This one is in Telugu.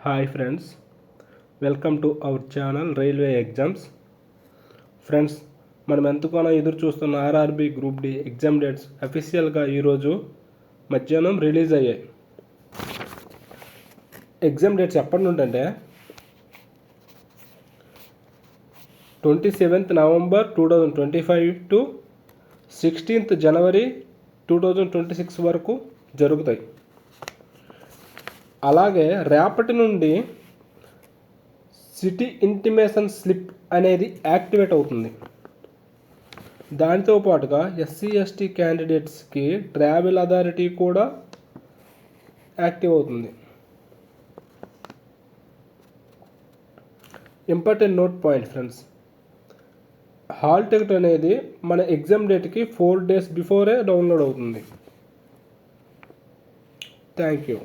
Hi friends, welcome to our channel railway exams. Friends, మనం ఎంతగానో ఎదురు చూస్తున్న RRB group D exam dates అఫీషియల్గా ఈరోజు మధ్యాహ్నం రిలీజ్ అయ్యాయి. ఎగ్జామ్ డేట్స్ ఎప్పటి నుండి అంటే 27th November 2025 to 16th January 2026 వరకు జరుగుతాయి. అలాగే రేపటి నుండి సిటీ ఇంటిమేషన్ స్లిప్ అనేది యాక్టివేట్ అవుతుంది. దానితో పాటుగా ఎస్సీ ఎస్టీ క్యాండిడేట్స్కి ట్రావెల్ అథారిటీ కూడా యాక్టివ్ అవుతుంది. Important note point friends, hall ticket అనేది మన ఎగ్జామ్ డేట్కి 4 days బిఫోరే డౌన్లోడ్ అవుతుంది. Thank you.